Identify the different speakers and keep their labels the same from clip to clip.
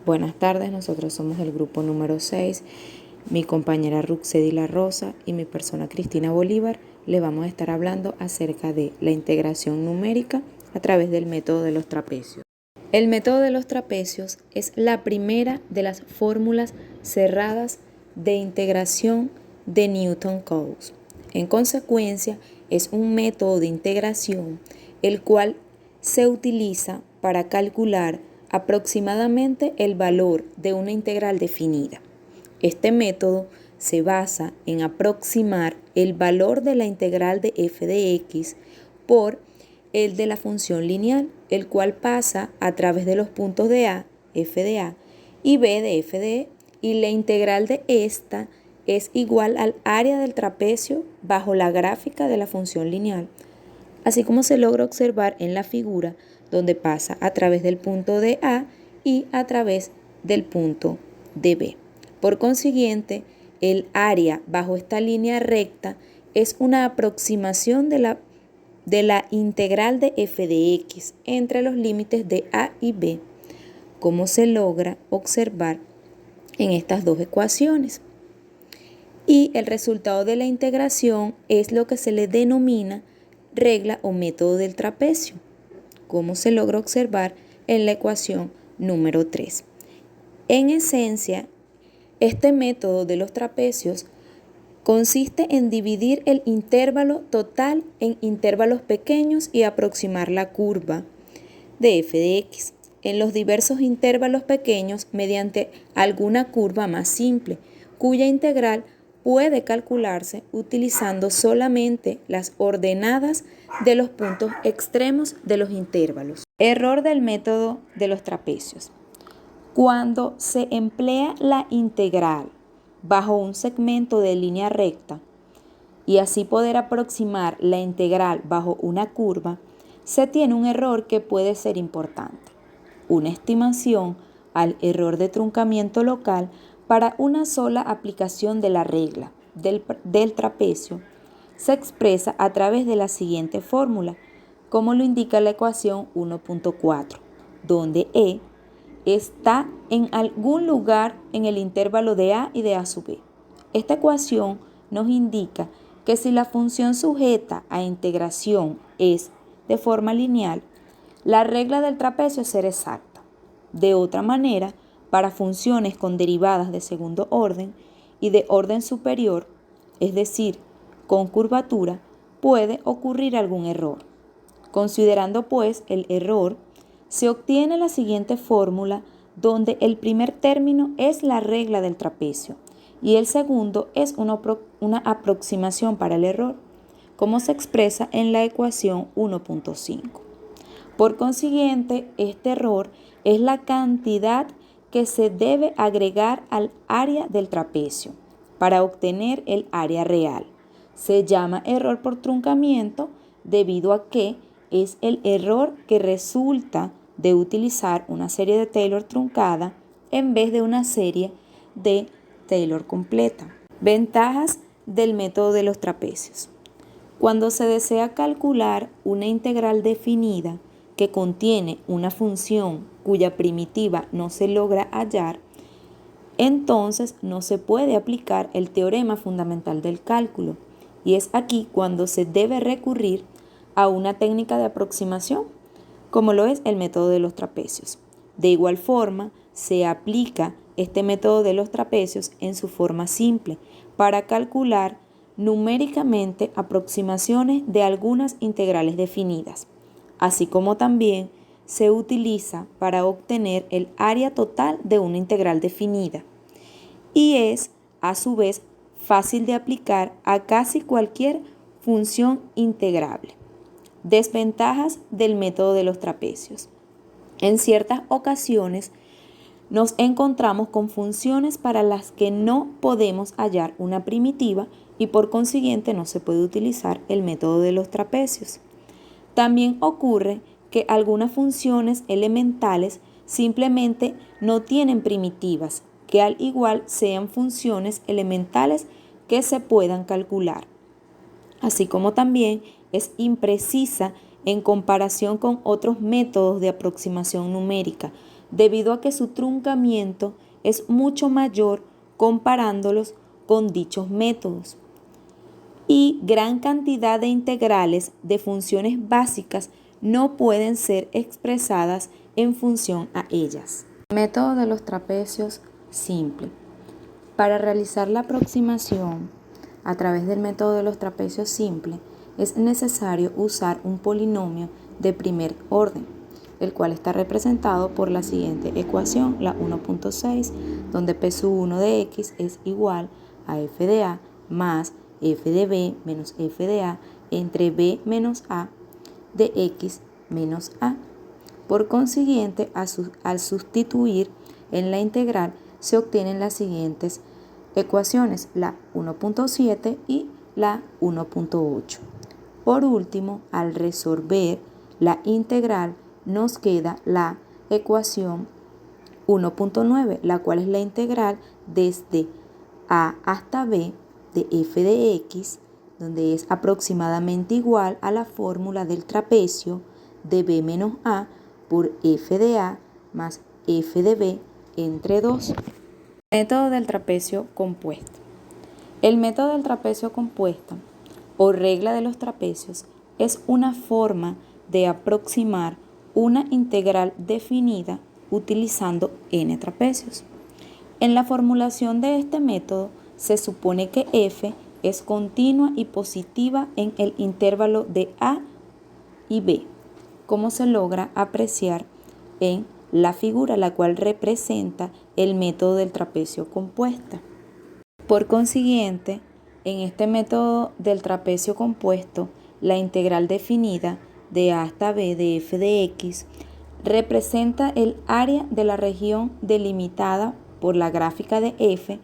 Speaker 1: Buenas tardes, nosotros somos el grupo número 6. Mi compañera Ruxedi La Rosa y mi persona Cristina Bolívar le vamos a estar hablando acerca de la integración numérica a través del método de los trapecios. El método de los trapecios es la primera de las fórmulas cerradas de integración de Newton-Cotes. En consecuencia, es un método de integración el cual se utiliza para calcular aproximadamente el valor de una integral definida. Este método se basa en aproximar el valor de la integral de f de x por el de la función lineal, el cual pasa a través de los puntos de a, f de a, y b de f de e, y la integral de esta es igual al área del trapecio bajo la gráfica de la función lineal, así como se logra observar en la figura, donde pasa a través del punto de A y a través del punto de B. Por consiguiente, el área bajo esta línea recta es una aproximación de la integral de f de x entre los límites de A y B, como se logra observar en estas dos ecuaciones. Y el resultado de la integración es lo que se le denomina regla o método del trapecio, como se logra observar en la ecuación número 3. En esencia, este método de los trapecios consiste en dividir el intervalo total en intervalos pequeños y aproximar la curva de f de x en los diversos intervalos pequeños mediante alguna curva más simple, cuya integral puede calcularse utilizando solamente las ordenadas de los puntos extremos de los intervalos. Error del método de los trapecios. Cuando se emplea la integral bajo un segmento de línea recta y así poder aproximar la integral bajo una curva, se tiene un error que puede ser importante. Una estimación al error de truncamiento local para una sola aplicación de la regla del trapecio se expresa a través de la siguiente fórmula, como lo indica la ecuación 1.4, donde E está en algún lugar en el intervalo de A y de A sub B. Esta ecuación nos indica que si la función sujeta a integración es de forma lineal, la regla del trapecio será exacta. De otra manera, para funciones con derivadas de segundo orden y de orden superior, es decir, con curvatura, puede ocurrir algún error. Considerando pues el error, se obtiene la siguiente fórmula donde el primer término es la regla del trapecio y el segundo es una aproximación para el error, como se expresa en la ecuación 1.5. Por consiguiente, este error es la cantidad que se debe agregar al área del trapecio para obtener el área real. Se llama error por truncamiento debido a que es el error que resulta de utilizar una serie de Taylor truncada en vez de una serie de Taylor completa. Ventajas del método de los trapecios. Cuando se desea calcular una integral definida que contiene una función cuya primitiva no se logra hallar, entonces no se puede aplicar el teorema fundamental del cálculo, y es aquí cuando se debe recurrir a una técnica de aproximación, como lo es el método de los trapecios. De igual forma, se aplica este método de los trapecios en su forma simple para calcular numéricamente aproximaciones de algunas integrales definidas, así como también se utiliza para obtener el área total de una integral definida y es, a su vez, fácil de aplicar a casi cualquier función integrable. Desventajas del método de los trapecios. En ciertas ocasiones nos encontramos con funciones para las que no podemos hallar una primitiva y por consiguiente no se puede utilizar el método de los trapecios. También ocurre que algunas funciones elementales simplemente no tienen primitivas, que al igual sean funciones elementales que se puedan calcular, así como también es imprecisa en comparación con otros métodos de aproximación numérica, debido a que su truncamiento es mucho mayor comparándolos con dichos métodos. Y gran cantidad de integrales de funciones básicas no pueden ser expresadas en función a ellas. Método de los trapecios simple. Para realizar la aproximación a través del método de los trapecios simple, es necesario usar un polinomio de primer orden, el cual está representado por la siguiente ecuación, la 1.6, donde P sub 1 de x es igual a f de a más f de b menos f de a entre b menos a de x menos a. Por consiguiente, al sustituir en la integral, se obtienen las siguientes ecuaciones, la 1.7 y la 1.8. Por último, al resolver la integral, nos queda la ecuación 1.9, la cual es la integral desde a hasta b de f de x, donde es aproximadamente igual a la fórmula del trapecio de b menos a por f de a más f de b entre 2. Método del trapecio compuesto. El método del trapecio compuesto o regla de los trapecios es una forma de aproximar una integral definida utilizando n trapecios. En la formulación de este método se supone que f es continua y positiva en el intervalo de a y b, como se logra apreciar en la figura, la cual representa el método del trapecio compuesto. Por consiguiente, en este método del trapecio compuesto, la integral definida de a hasta b de f de x representa el área de la región delimitada por la gráfica de f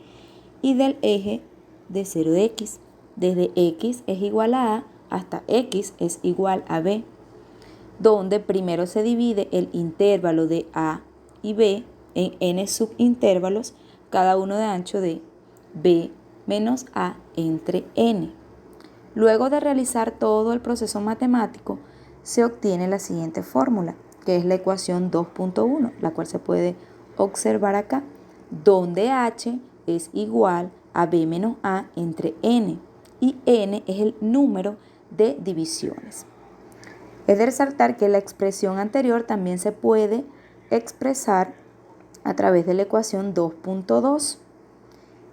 Speaker 1: y del eje de 0 de x, desde x es igual a a hasta x es igual a b, donde primero se divide el intervalo de a y b en n subintervalos, cada uno de ancho de b menos a entre n. Luego de realizar todo el proceso matemático, se obtiene la siguiente fórmula, que es la ecuación 2.1, la cual se puede observar acá, donde h es igual a b menos a entre n, y n es el número de divisiones. Es de resaltar que la expresión anterior también se puede expresar a través de la ecuación 2.2,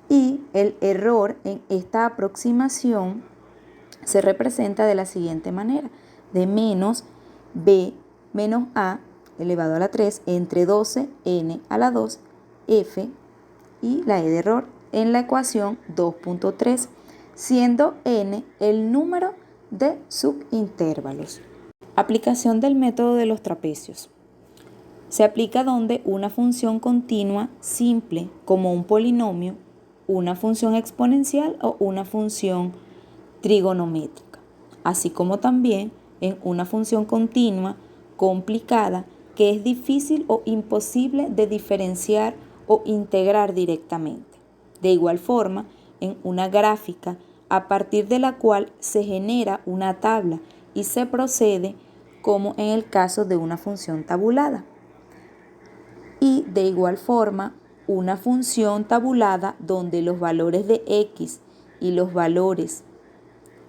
Speaker 1: y el error en esta aproximación se representa de la siguiente manera, de menos b menos a elevado a la 3 entre 12n a la 2 f y la e de error en la ecuación 2.3, siendo n el número de subintervalos. Aplicación del método de los trapecios. Se aplica donde una función continua simple como un polinomio, una función exponencial o una función trigonométrica, así como también en una función continua complicada que es difícil o imposible de diferenciar o integrar directamente. De igual forma, en una gráfica a partir de la cual se genera una tabla y se procede como en el caso de una función tabulada. Y de igual forma, una función tabulada donde los valores de x y los valores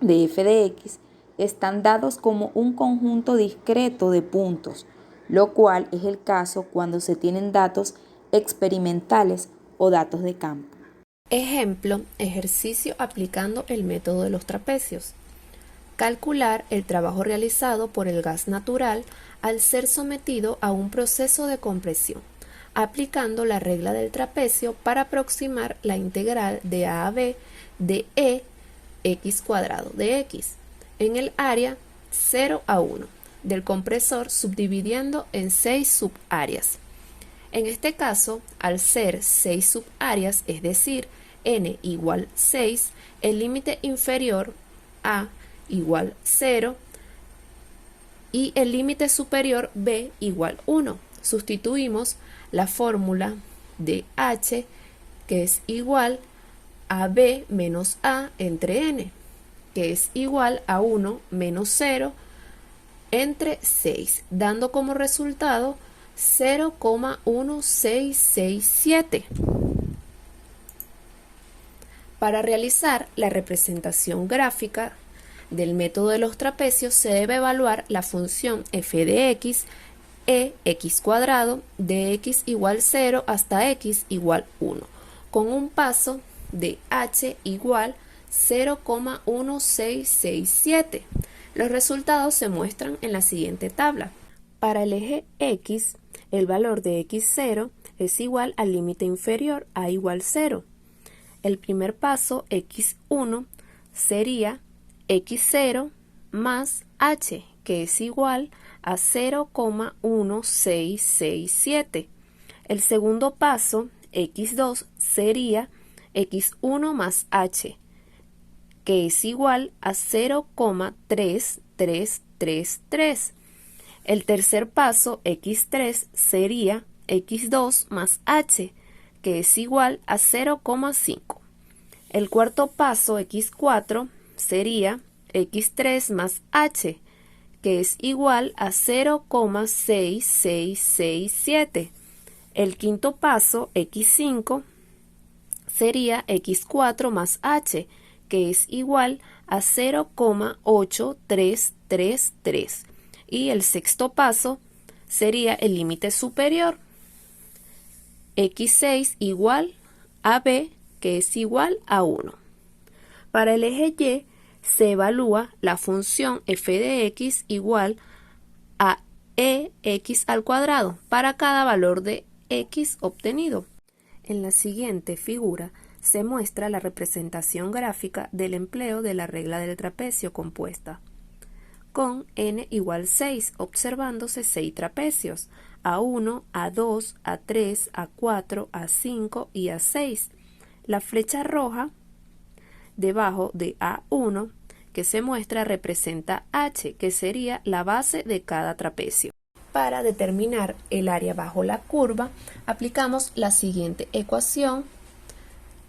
Speaker 1: de f de x están dados como un conjunto discreto de puntos, lo cual es el caso cuando se tienen datos experimentales o datos de campo.
Speaker 2: Ejemplo, ejercicio aplicando el método de los trapecios. Calcular el trabajo realizado por el gas natural al ser sometido a un proceso de compresión, aplicando la regla del trapecio para aproximar la integral de a a b de e x cuadrado de x en el área 0 a 1 del compresor, subdividiendo en 6 subáreas. En este caso, al ser 6 subáreas, es decir, n igual 6, el límite inferior a igual 0 y el límite superior b igual 1. Sustituimos la fórmula de h, que es igual a b menos a entre n, que es igual a 1 menos 0 entre 6, dando como resultado 0,1667. Para realizar la representación gráfica del método de los trapecios se debe evaluar la función f de x, x cuadrado de x igual 0 hasta x igual 1, con un paso de h igual 0,1667. Los resultados se muestran en la siguiente tabla. Para el eje x, el valor de x0 es igual al límite inferior a igual 0. El primer paso, x1, sería x0 más h, que es igual a 0,1667. El segundo paso, x2, sería x1 más h, que es igual a 0,3333. El tercer paso, x3, sería x2 más h, que es igual a 0,5. El cuarto paso, x4, sería x3 más h, que es igual a 0,6667. El quinto paso, x5, sería x4 más h, que es igual a 0,8333. Y el sexto paso sería el límite superior, x6 igual a b, que es igual a 1. Para el eje y se evalúa la función f de x igual a ex al cuadrado para cada valor de x obtenido. En la siguiente figura se muestra la representación gráfica del empleo de la regla del trapecio compuesta, con n igual 6, observándose 6 trapecios, A1, A2, A3, A4, A5 y A6. La flecha roja debajo de A1 que se muestra representa H, que sería la base de cada trapecio. Para determinar el área bajo la curva, aplicamos la siguiente ecuación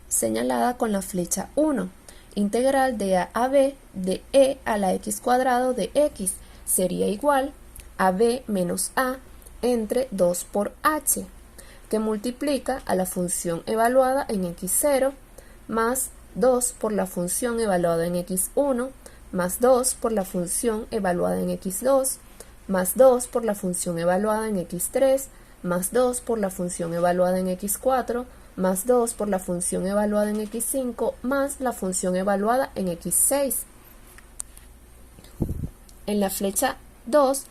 Speaker 2: señalada con la flecha 1. Integral de a a b de e a la x cuadrado de x sería igual a b menos a entre 2 por h, que multiplica a la función evaluada en x0 más 2 por la función evaluada en x1 más 2 por la función evaluada en x2 más 2 por la función evaluada en x3 más 2 por la función evaluada en x4 más 2 por la función evaluada en x5 más la función evaluada en x6. En la flecha 2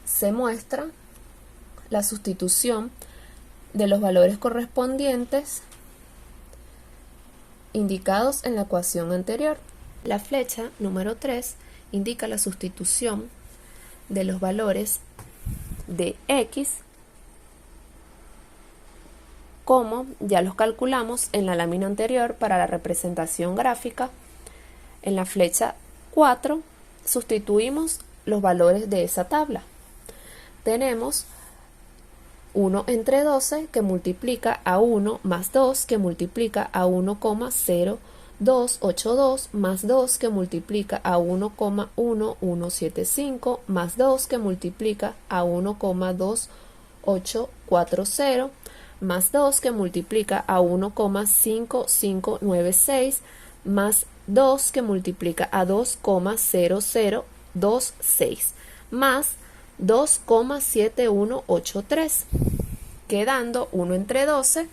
Speaker 2: se muestra la sustitución de los valores correspondientes indicados en la ecuación anterior. La flecha número 3 indica la sustitución de los valores de x, como ya los calculamos en la lámina anterior para la representación gráfica. En la flecha 4 sustituimos los valores de esa tabla. Tenemos 1 entre 12 que multiplica a 1 más 2 que multiplica a 1,0282 más 2 que multiplica a 1,1175 más 2 que multiplica a 1,2840 más 2 que multiplica a 1,5596 más 2 que multiplica a 2,0026 más 2,7183, quedando 1 entre 12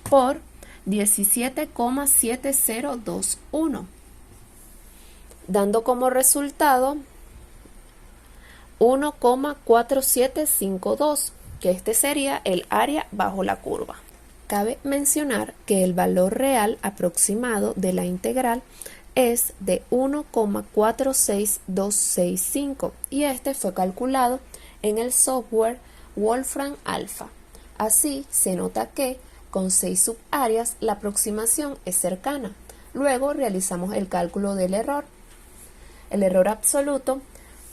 Speaker 2: por 17,7021, dando como resultado 1,4752, que este sería el área bajo la curva. Cabe mencionar que el valor real aproximado de la integral es de 1,46265 y este fue calculado en el software Wolfram Alpha. Así se nota que con 6 subáreas la aproximación es cercana. Luego realizamos el cálculo del error. El error absoluto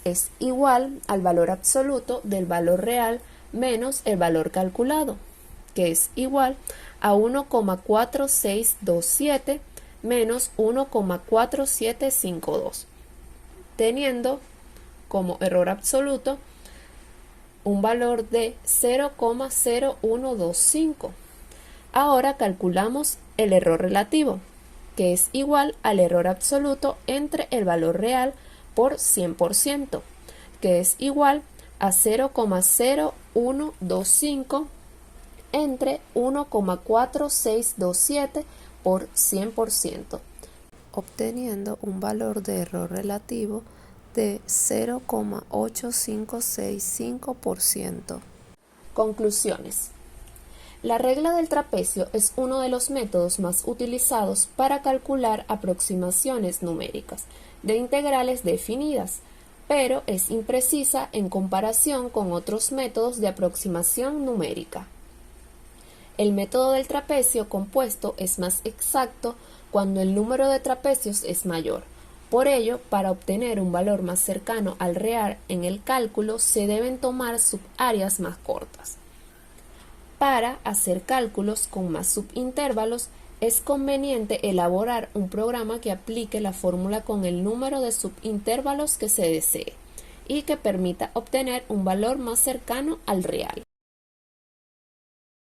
Speaker 2: es igual al valor absoluto del valor real menos el valor calculado, que es igual a 1,4627 menos 1,4752, teniendo como error absoluto un valor de 0,0125. Ahora calculamos el error relativo, que es igual al error absoluto entre el valor real por 100%, que es igual a 0,0125 entre 1,4627 por 100%, obteniendo un valor de error relativo de 0,8565%. Conclusiones. La regla del trapecio es uno de los métodos más utilizados para calcular aproximaciones numéricas de integrales definidas, pero es imprecisa en comparación con otros métodos de aproximación numérica. El método del trapecio compuesto es más exacto cuando el número de trapecios es mayor. Por ello, para obtener un valor más cercano al real en el cálculo, se deben tomar subáreas más cortas. Para hacer cálculos con más subintervalos, es conveniente elaborar un programa que aplique la fórmula con el número de subintervalos que se desee y que permita obtener un valor más cercano al real.